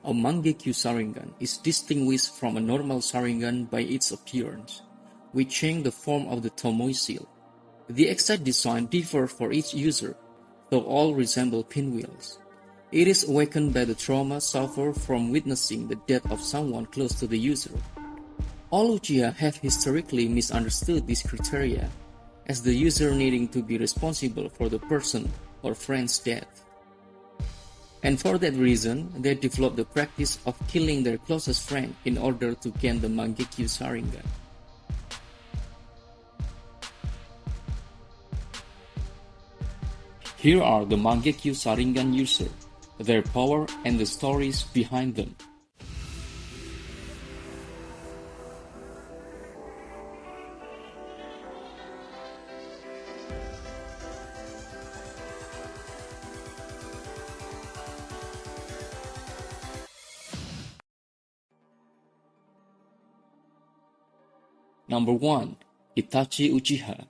A Mangekyo Sharingan is distinguished from a normal Sharingan by its appearance, which change the form of the Tomoe seal. The exact design differs for each user, though all resemble pinwheels. It is awakened by the trauma suffered from witnessing the death of someone close to the user. All Uchiha have historically misunderstood this criteria, as the user needing to be responsible for the person or friend's death. And for that reason, they developed the practice of killing their closest friend in order to gain the Mangekyo Sharingan. Here are the Mangekyo Sharingan users, their power and the stories behind them. Number 1. Itachi Uchiha.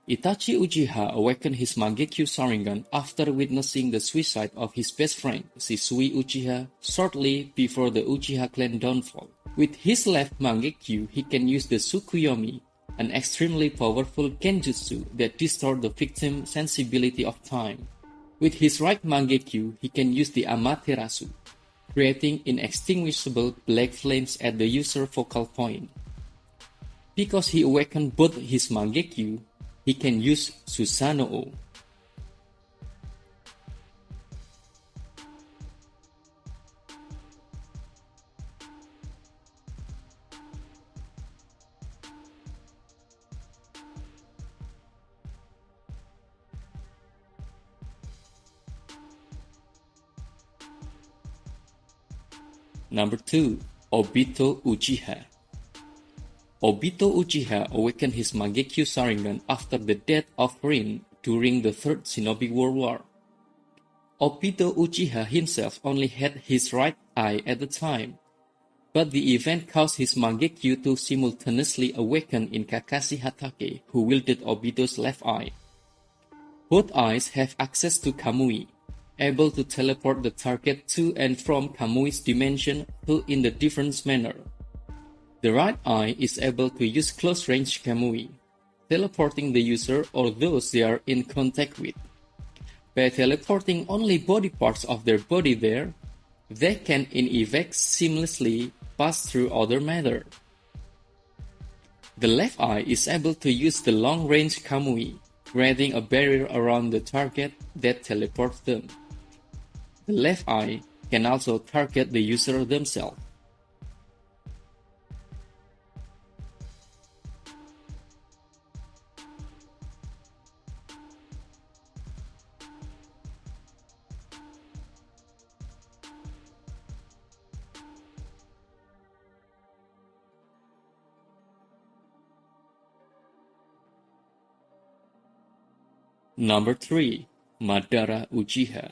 Itachi Uchiha awakened his Mangekyo Sharingan after witnessing the suicide of his best friend, Sisui Uchiha, shortly before the Uchiha clan downfall. With his left Mangekyo, he can use the tsukuyomi, an extremely powerful Genjutsu that distorts the victim's sensibility of time. With his right Mangekyo, he can use the Amaterasu, creating inextinguishable black flames at the user's focal point. Because he awakened both his Mangekyo, he can use Susanoo. Number 2. Obito Uchiha. Obito Uchiha awakened his Mangekyo Sharingan after the death of Rin during the Third Shinobi World War. Obito Uchiha himself only had his right eye at the time, but the event caused his Mangekyo to simultaneously awaken in Kakashi Hatake, who wielded Obito's left eye. Both eyes have access to Kamui, able to teleport the target to and from Kamui's dimension in a different manner. The right eye is able to use close-range Kamui, teleporting the user or those they are in contact with. By teleporting only body parts of their body there, they can in effect seamlessly pass through other matter. The left eye is able to use the long-range Kamui, creating a barrier around the target that teleports them. The left eye can also target the user themselves. Number 3. Madara Uchiha.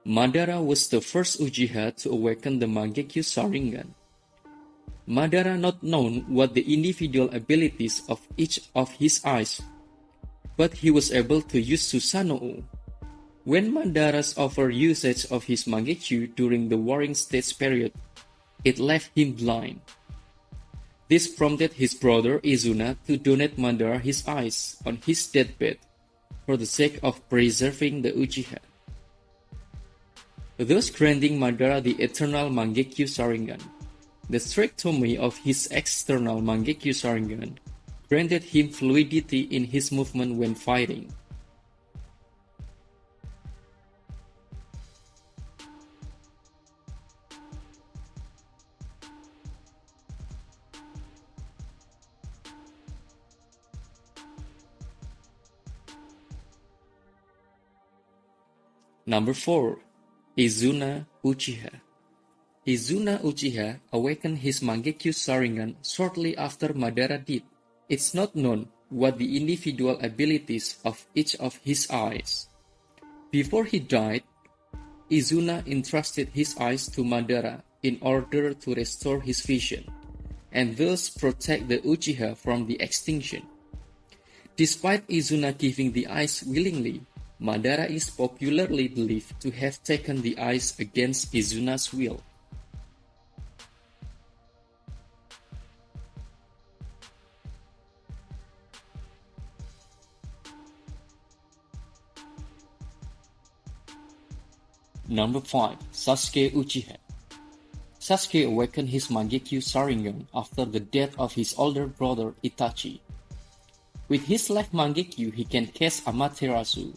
Madara was the first Uchiha to awaken the Mangekyo Sharingan. Madara not known what the individual abilities of each of his eyes, but he was able to use Susanoo. When Madara's overusage of his Mangekyo during the warring stage period, it left him blind. This prompted his brother Izuna to donate Madara his eyes on his deathbed for the sake of preserving the Uchiha, thus granting Madara the eternal Mangekyo Sharingan. The strictomy of his external Mangekyo Sharingan granted him fluidity in his movement when fighting. Number 4. Izuna Uchiha. Izuna Uchiha awakened his Mangekyo Sharingan shortly after Madara did. It's not known what the individual abilities of each of his eyes. Before he died, Izuna entrusted his eyes to Madara in order to restore his vision, and thus protect the Uchiha from the extinction. Despite Izuna giving the eyes willingly, Madara is popularly believed to have taken the eyes against Izuna's will. Number 5. Sasuke Uchiha. Sasuke awakened his Mangekyo Sharingan after the death of his older brother Itachi. With his left Mangekyo he can cast Amaterasu,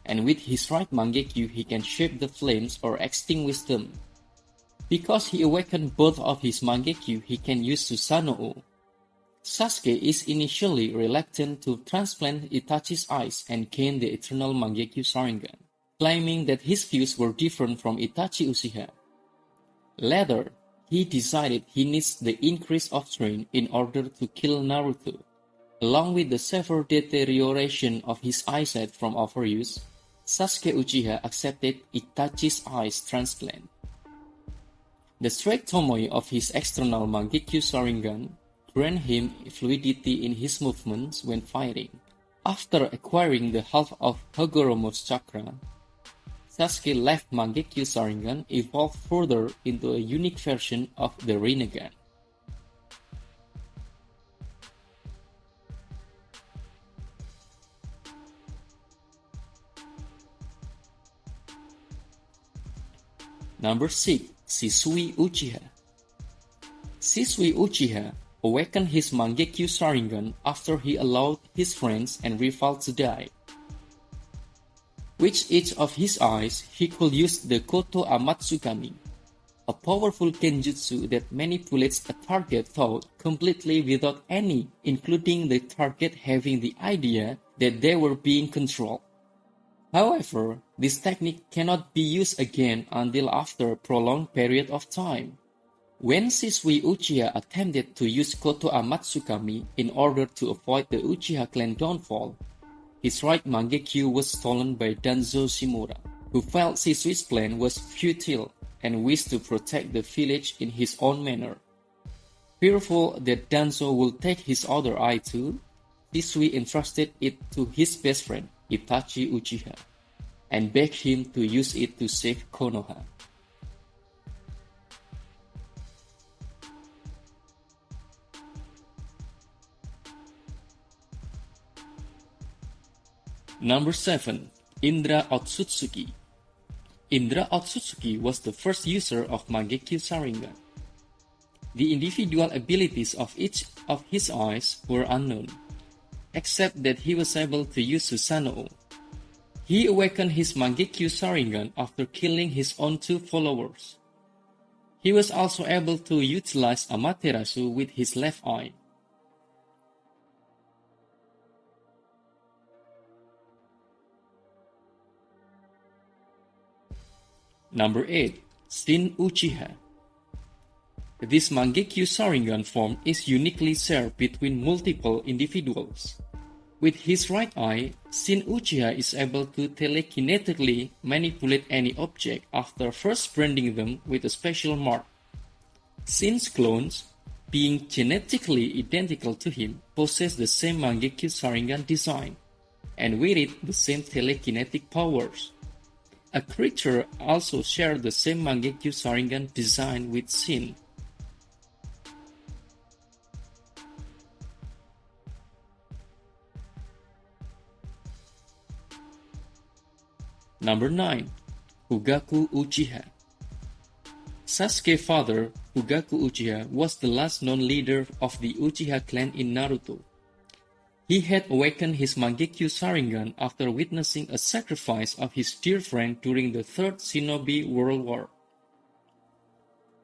and with his right Mangekyo he can shape the flames or extinguish them. Because he awakened both of his Mangekyo he can use Susanoo. Sasuke is initially reluctant to transplant Itachi's eyes and gain the eternal Mangekyo Sharingan, claiming that his views were different from Itachi Uchiha. Later, he decided he needs the increase of strength in order to kill Naruto. Along with the severe deterioration of his eyesight from overuse, Sasuke Uchiha accepted Itachi's eyes transplant. The straight Tomoe of his external Mangekyo Sharingan granted him fluidity in his movements when fighting. After acquiring the half of Hagoromo's chakra, Sasuke's left Mangekyo Sharingan evolved further into a unique version of the Rinnegan. Number 6. Sisui Uchiha. Sisui Uchiha awakened his Mangekyo Sharingan after he allowed his friends and rivals to die. With each of his eyes, he could use the Koto Amatsukami, a powerful Genjutsu that manipulates a target thought completely without any, including the target having the idea that they were being controlled. However, this technique cannot be used again until after a prolonged period of time. When Shisui Uchiha attempted to use Koto Amatsukami in order to avoid the Uchiha clan downfall, his right Mangekyo was stolen by Danzo Shimura, who felt Sisui's plan was futile and wished to protect the village in his own manner. Fearful that Danzo would take his other eye too, Sisui entrusted it to his best friend, Itachi Uchiha, and begged him to use it to save Konoha. Number 7. Indraatsutsuki. Indraatsutsuki was the first user of Mangekyo Sharingan. The individual abilities of each of his eyes were unknown, except that he was able to use Susanoo. He awakened his Mangekyo Sharingan after killing his own 2 followers. He was also able to utilize Amaterasu with his left eye. Number 8. Shin Uchiha. This Mangekyo Sharingan form is uniquely shared between multiple individuals. With his right eye, Shin Uchiha is able to telekinetically manipulate any object after first branding them with a special mark. Shin's clones, being genetically identical to him, possess the same Mangekyo Sharingan design, and with it the same telekinetic powers. A creature also shared the same Mangekyo Sharingan design with Shin. Number 9. Ugaku Uchiha. Sasuke's father, Ugaku Uchiha, was the last known leader of the Uchiha clan in Naruto. He had awakened his Mangekyo Sharingan after witnessing a sacrifice of his dear friend during the Third Shinobi World War.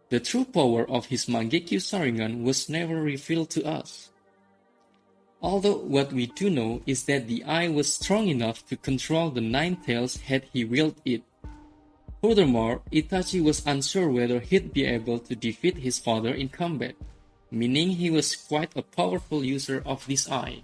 The true power of his Mangekyo Sharingan was never revealed to us. Although what we do know is that the eye was strong enough to control the 9 tails had he willed it. Furthermore, Itachi was unsure whether he'd be able to defeat his father in combat, meaning he was quite a powerful user of this eye.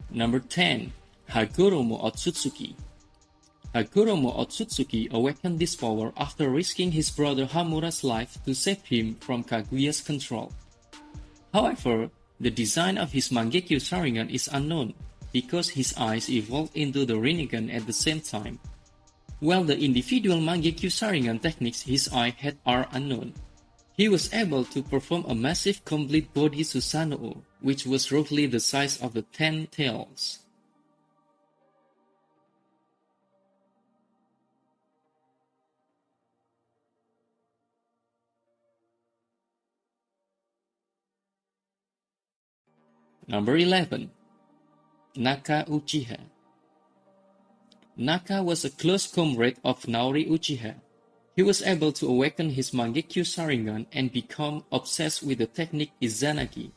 Number 10. Hakuroatsutsuki. Hakuroatsutsuki awakened this power after risking his brother Hamura's life to save him from Kaguya's control. However, the design of his Mangekyo Sharingan is unknown because his eyes evolved into the Rinnegan at the same time, while the individual Mangekyo Sharingan techniques his eye had are unknown. He was able to perform a massive complete body Susanoo, which was roughly the size of the 10 tails. Number 11. Naka Uchiha. Naka was a close comrade of Naori Uchiha. He was able to awaken his Mangekyo Sharingan and become obsessed with the technique Izanagi,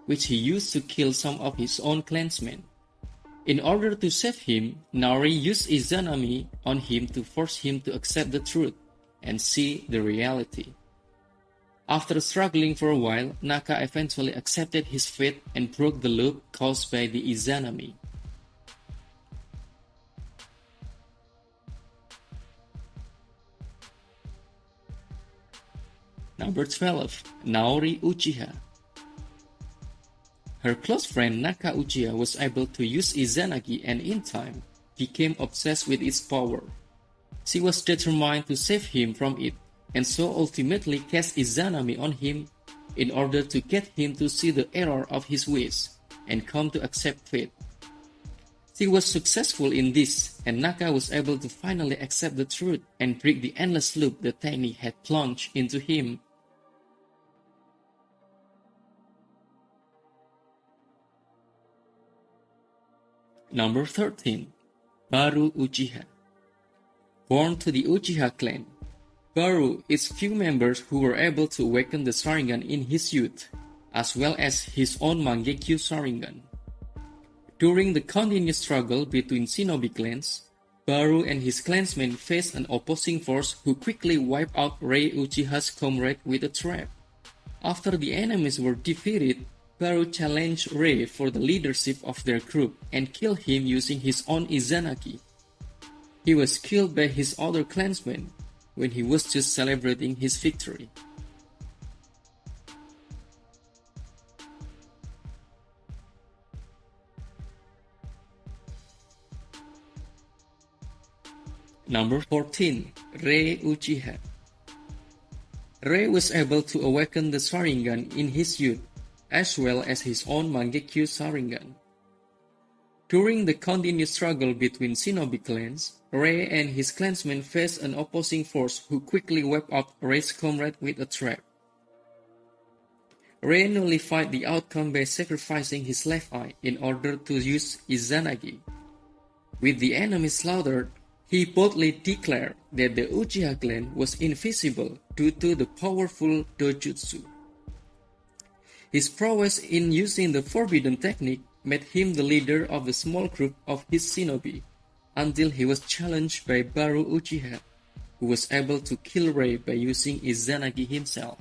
which he used to kill some of his own clansmen. In order to save him, Naori used Izanami on him to force him to accept the truth and see the reality. After struggling for a while, Naka eventually accepted his fate and broke the loop caused by the Izanami. Number 12. Naori Uchiha. Her close friend Naka Uchiha was able to use Izanagi and in time became obsessed with its power. She was determined to save him from it and so ultimately cast Izanami on him in order to get him to see the error of his ways and come to accept fate. She was successful in this, and Naka was able to finally accept the truth and break the endless loop the technique had plunged into him. Number 13. Baru Uchiha. Born to the Uchiha clan, Baru is few members who were able to awaken the Sharingan in his youth, as well as his own Mangekyo Sharingan. During the continuous struggle between shinobi clans, Baru and his clansmen faced an opposing force who quickly wiped out Rei Uchiha's comrade with a trap. After the enemies were defeated, Baru challenged Rei for the leadership of their group and killed him using his own Izanagi. He was killed by his other clansmen when he was just celebrating his victory. Number 14. Rei Uchiha. Rei was able to awaken the Sharingan in his youth, as well as his own Mangekyo Sharingan. During the continuous struggle between shinobi clans, Rei and his clansmen faced an opposing force who quickly wiped out Rei's comrade with a trap. Rei nullified the outcome by sacrificing his left eye in order to use Izanagi. With the enemy slaughtered, he boldly declared that the Uchiha clan was invisible due to the powerful dojutsu. His prowess in using the forbidden technique made him the leader of a small group of his shinobi, until he was challenged by Baru Uchiha, who was able to kill Rei by using Izanagi himself.